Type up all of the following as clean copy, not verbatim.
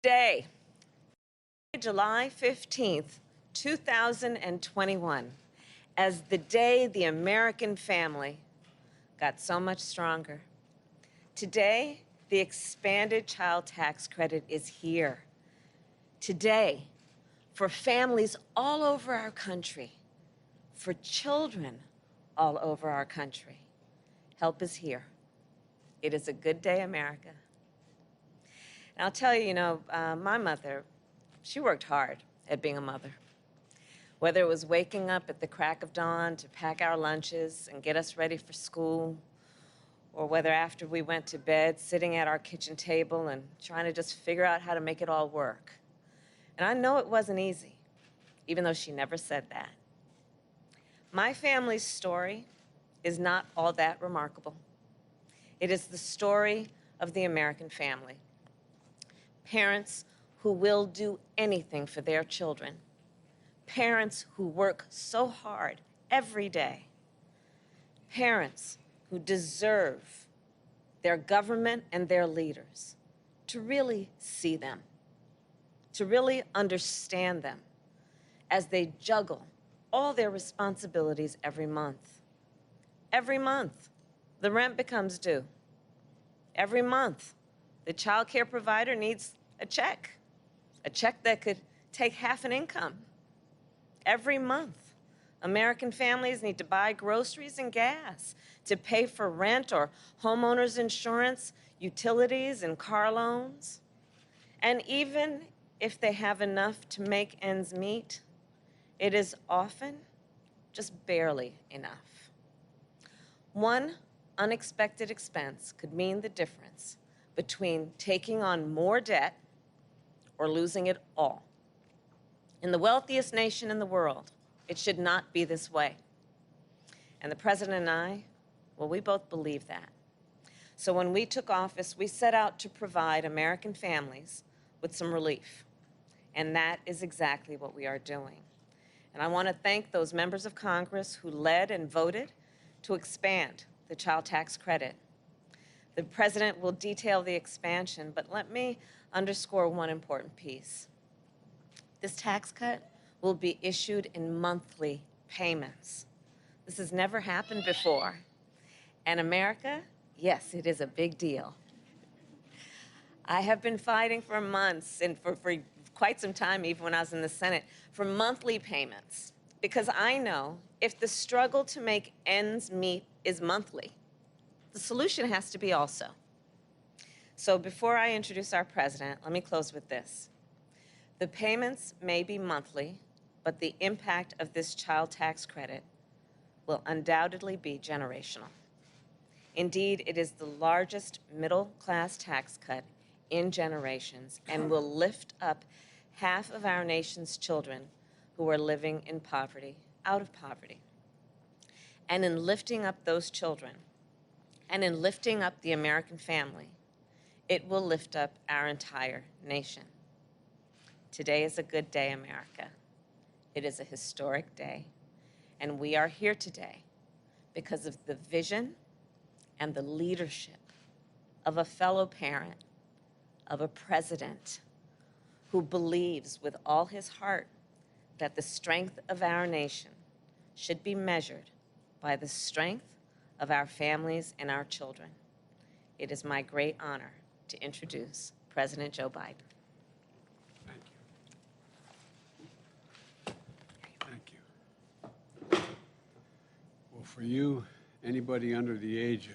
Day, July 15th, 2021, as the day the American family got so much stronger. Today, the expanded child tax credit is here. Today, for families all over our country, for children all over our country, help is here. It is a good day, America. And I'll tell you, my mother, she worked hard at being a mother. Whether it was waking up at the crack of dawn to pack our lunches and get us ready for school, or whether after we went to bed, sitting at our kitchen table and trying to just figure out how to make it all work. And I know it wasn't easy, even though she never said that. My family's story is not all that remarkable. It is the story of the American family. Parents who will do anything for their children. Parents who work so hard every day. Parents who deserve their government and their leaders to really see them, to really understand them as they juggle all their responsibilities every month. Every month, the rent becomes due. Every month, the child care provider needs a check that could take half an income. Every month, American families need to buy groceries and gas to pay for rent or homeowners insurance, utilities, and car loans. And even if they have enough to make ends meet, it is often just barely enough. One unexpected expense could mean the difference between taking on more debt or losing it all. In the wealthiest nation in the world, it should not be this way. And the president and I, well, we both believe that. So when we took office, we set out to provide American families with some relief. And that is exactly what we are doing. And I want to thank those members of Congress who led and voted to expand the child tax credit. The president will detail the expansion, but let me underscore one important piece. This tax cut will be issued in monthly payments. This has never happened before. And America, yes, it is a big deal. I have been fighting for months and for quite some time, even when I was in the Senate, for monthly payments. Because I know if the struggle to make ends meet is monthly, the solution has to be also. So before I introduce our president, let me close with this. The payments may be monthly, but the impact of this child tax credit will undoubtedly be generational. Indeed, it is the largest middle-class tax cut in generations and will lift up half of our nation's children who are living in poverty, out of poverty. And in lifting up those children, and in lifting up the American family, it will lift up our entire nation. Today is a good day, America. It is a historic day, and we are here today because of the vision and the leadership of a fellow parent, of a president who believes with all his heart that the strength of our nation should be measured by the strength of our families and our children. It is my great honor to introduce President Joe Biden. Thank you. Well, for you, anybody under the age of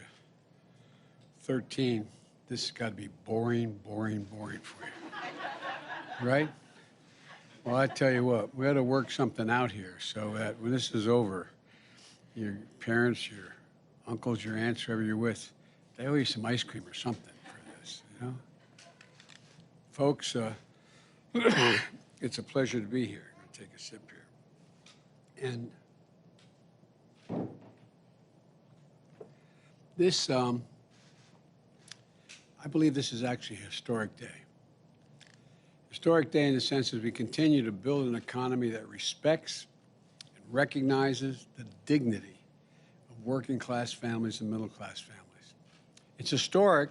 13, this has got to be boring, boring, boring for you. Right? Well, I tell you what, we got to work something out here so that when this is over, your parents, your uncles, your aunts, whoever you're with, they owe you some ice cream or something for this, you know? Folks, it's a pleasure to be here. I'm going to take a sip here. And this, I believe this is actually a historic day. Historic day in the sense that we continue to build an economy that respects and recognizes the dignity of working class families and middle class families. It's historic,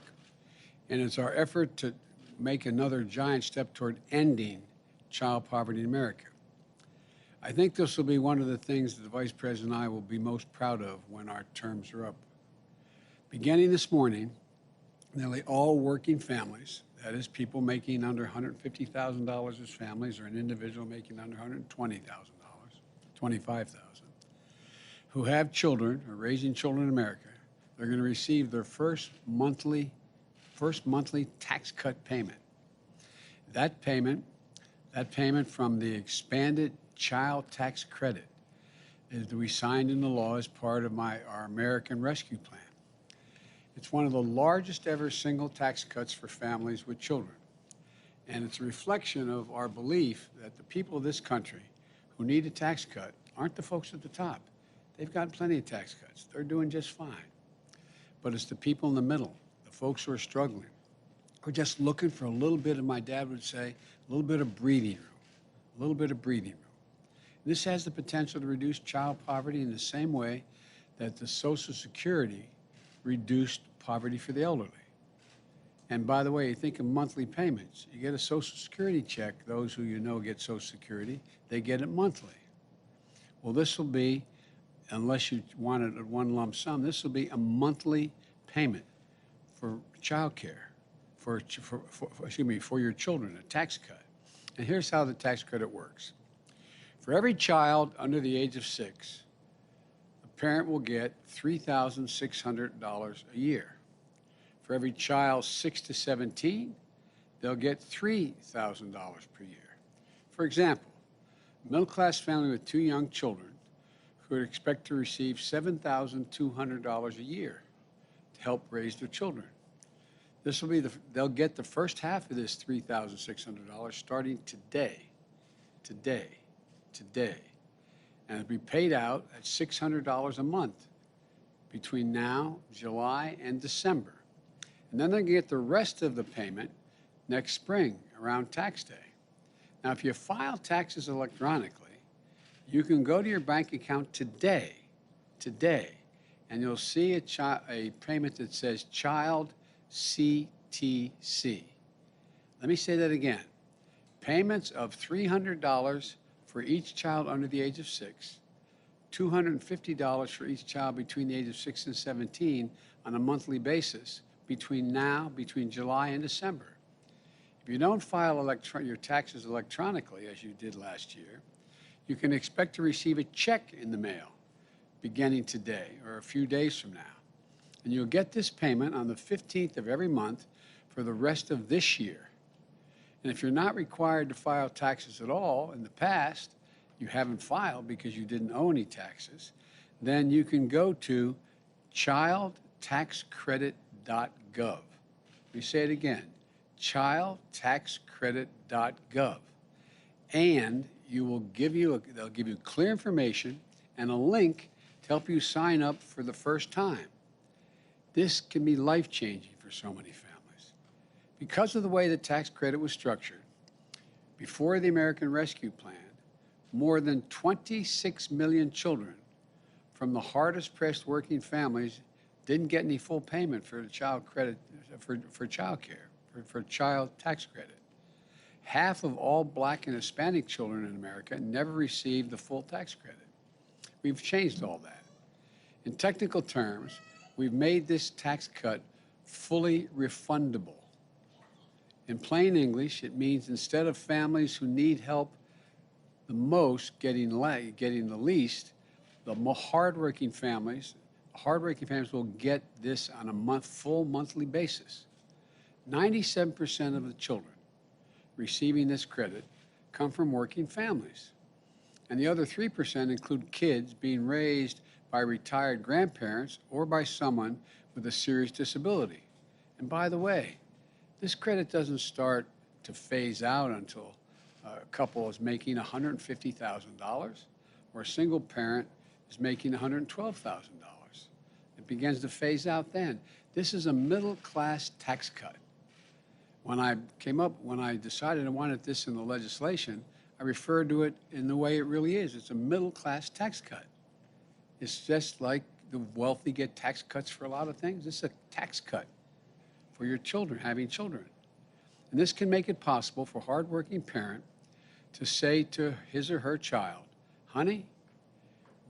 and it's our effort to make another giant step toward ending child poverty in America. I think this will be one of the things that the Vice President and I will be most proud of when our terms are up. Beginning this morning, nearly all working families, that is, people making under $150,000 as families or an individual making under $120,000, $25,000, who have children or raising children in America, they're going to receive their first monthly tax cut payment. That payment from the expanded child tax credit is that we signed into law as part of our American Rescue Plan. It's one of the largest ever single tax cuts for families with children. And it's a reflection of our belief that the people of this country who need a tax cut aren't the folks at the top. They've gotten plenty of tax cuts. They're doing just fine. But it's the people in the middle, the folks who are struggling, who are just looking for a little bit of, my dad would say, a little bit of breathing room, a little bit of breathing room. This has the potential to reduce child poverty in the same way that the Social Security reduced poverty for the elderly. And by the way, you think of monthly payments. You get a Social Security check, those who you know get Social Security, they get it monthly. Well, this will be, unless you want it at one lump sum, this will be a monthly payment for child care, for your children, a tax cut. And here's how the tax credit works. For every child under the age of 6, the parent will get $3,600 a year. For every child 6 to 17, they'll get $3,000 per year. For example, a middle-class family with 2 young children who would expect to receive $7,200 a year to help raise their children. This will be they'll get the first half of this $3,600 starting today. And it'll be paid out at $600 a month between now, July, and December. And then they'll get the rest of the payment next spring around tax day. Now, if you file taxes electronically, you can go to your bank account today, and you'll see a payment that says Child CTC. Let me say that again. Payments of $300 for each child under the age of 6, $250 for each child between the age of 6 and 17 on a monthly basis between July and December. If you don't file your taxes electronically, as you did last year, you can expect to receive a check in the mail beginning today or a few days from now. And you'll get this payment on the 15th of every month for the rest of this year. And if you're not required to file taxes at all in the past, you haven't filed because you didn't owe any taxes, then you can go to childtaxcredit.gov. Let me say it again, childtaxcredit.gov. And they'll give you clear information and a link to help you sign up for the first time. This can be life-changing for so many families. Because of the way the tax credit was structured, before the American Rescue Plan, more than 26 million children from the hardest-pressed working families didn't get any full payment for the child credit, for child care, for child tax credit. Half of all Black and Hispanic children in America never received the full tax credit. We've changed all that. In technical terms, we've made this tax cut fully refundable. In plain English, it means instead of families who need help the most getting the least, the more hardworking families will get this on a full monthly basis. 97% of the children receiving this credit come from working families. And the other 3% include kids being raised by retired grandparents or by someone with a serious disability. And by the way, this credit doesn't start to phase out until a couple is making $150,000 or a single parent is making $112,000. It begins to phase out then. This is a middle-class tax cut. When I decided I wanted this in the legislation, I referred to it in the way it really is. It's a middle-class tax cut. It's just like the wealthy get tax cuts for a lot of things. It's a tax cut for your children, having children. And this can make it possible for a hardworking parent to say to his or her child, honey,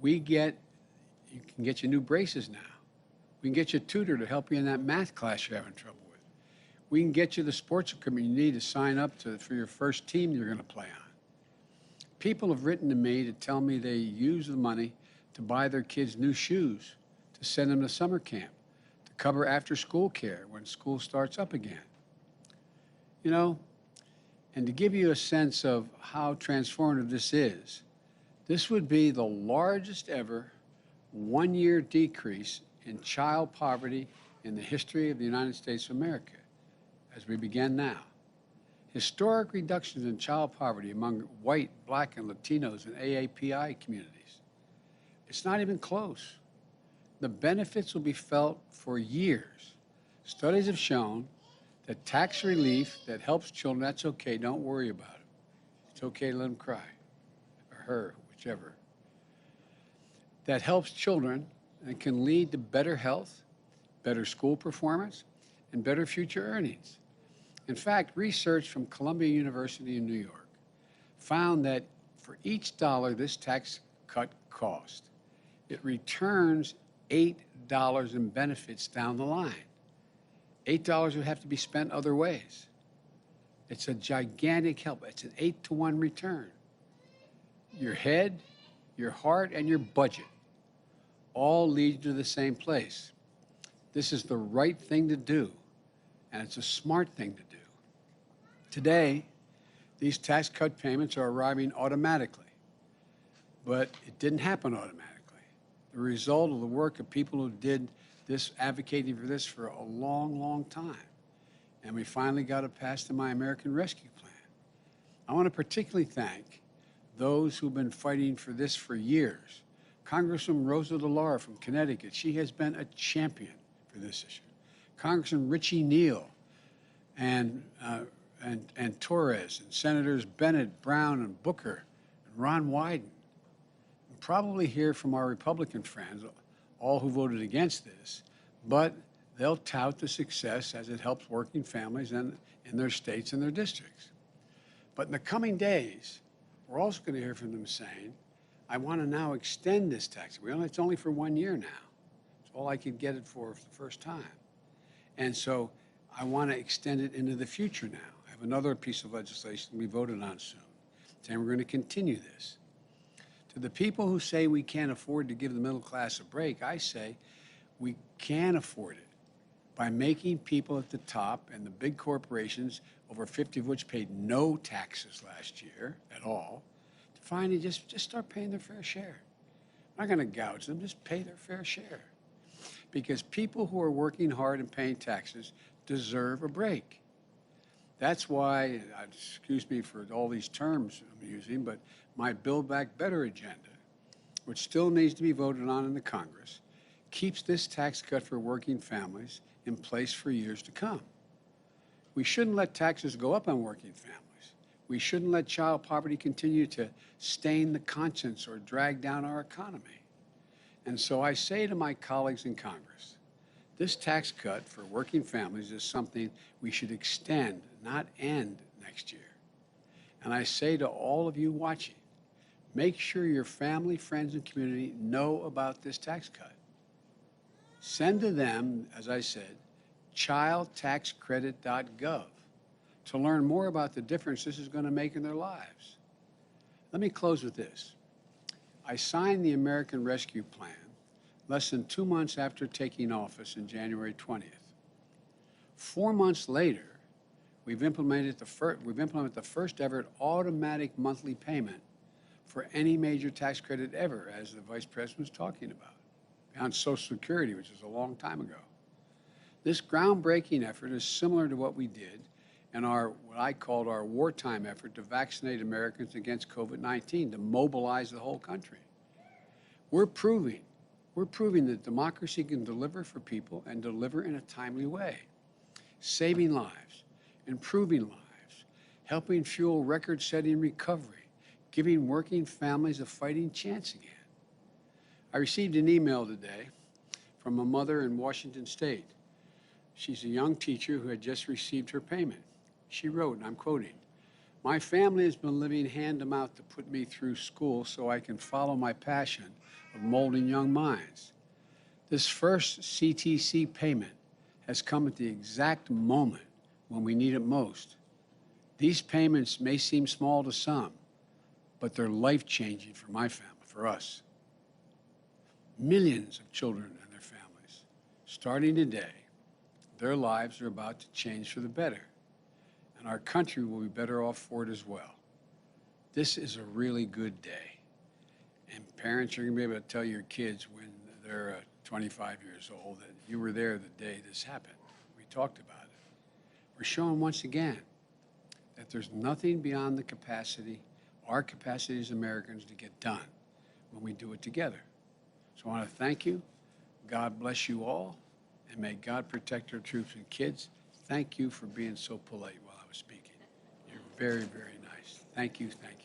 you can get you new braces now. We can get you a tutor to help you in that math class you're having trouble with. We can get you the sports equipment you need to sign up for your first team you're going to play on. People have written to me to tell me they use the money to buy their kids new shoes, to send them to summer camp, to cover after-school care when school starts up again. You know, and to give you a sense of how transformative this would be the largest ever one-year decrease in child poverty in the history of the United States of America, as we begin now. Historic reductions in child poverty among white, black, and Latinos and AAPI communities. It's not even close. The benefits will be felt for years. Studies have shown that tax relief that helps children, that's okay, don't worry about it. It's okay to let them cry, or her, whichever. That helps children and can lead to better health, better school performance, and better future earnings. In fact, research from Columbia University in New York found that for each dollar this tax cut cost, it returns $8 in benefits down the line. $8 would have to be spent other ways. It's a gigantic help. It's an 8-to-1 return. Your head, your heart, and your budget all lead to the same place. This is the right thing to do, and it's a smart thing to do. Today, these tax cut payments are arriving automatically, but it didn't happen automatically. The result of the work of people who did this, advocating for this for a long, long time. And we finally got it passed in my American Rescue Plan. I want to particularly thank those who've been fighting for this for years. Congresswoman Rosa DeLauro from Connecticut, she has been a champion for this issue. Congressman Richie Neal and Torres, and Senators Bennett, Brown, and Booker, and Ron Wyden. We'll probably hear from our Republican friends, all who voted against this, but they'll tout the success as it helps working families in their states and their districts. But in the coming days, we're also going to hear from them saying, I want to now extend this tax. It's only for 1 year now. It's all I could get it for the first time. And so I want to extend it into the future now. I have another piece of legislation to be voted on soon, saying we're going to continue this. To the people who say we can't afford to give the middle class a break, I say we can afford it by making people at the top and the big corporations, over 50 of which paid no taxes last year at all, to finally just start paying their fair share. I'm not going to gouge them, just pay their fair share. Because people who are working hard and paying taxes deserve a break. That's why, excuse me for all these terms I'm using, but my Build Back Better agenda, which still needs to be voted on in the Congress, keeps this tax cut for working families in place for years to come. We shouldn't let taxes go up on working families. We shouldn't let child poverty continue to stain the conscience or drag down our economy. And so I say to my colleagues in Congress, this tax cut for working families is something we should extend, not end next year. And I say to all of you watching, make sure your family, friends, and community know about this tax cut. Send to them, as I said, childtaxcredit.gov to learn more about the difference this is going to make in their lives. Let me close with this. I signed the American Rescue Plan less than 2 months after taking office in January 20th. 4 months later, we've implemented the first ever automatic monthly payment for any major tax credit ever, as the Vice President was talking about, beyond Social Security, which is a long time ago. This groundbreaking effort is similar to what we did in what I called our wartime effort to vaccinate Americans against COVID-19, to mobilize the whole country. We're proving that democracy can deliver for people and deliver in a timely way, saving lives, improving lives, helping fuel record-setting recovery, giving working families a fighting chance again. I received an email today from a mother in Washington State. She's a young teacher who had just received her payment. She wrote, and I'm quoting, "My family has been living hand to mouth to put me through school so I can follow my passion of molding young minds. This first CTC payment has come at the exact moment when we need it most. These payments may seem small to some, but they're life-changing for my family, for us. Millions of children and their families, starting today, their lives are about to change for the better, and our country will be better off for it as well. This is a really good day, and parents are going to be able to tell your kids when they're 25 years old that you were there the day this happened. We talked about it. We're showing once again that there's nothing beyond the capacity, our capacity as Americans, to get done when we do it together. So I want to thank you. God bless you all, and may God protect our troops and kids. Thank you for being so polite while I was speaking. You're very, very nice. Thank you, thank you.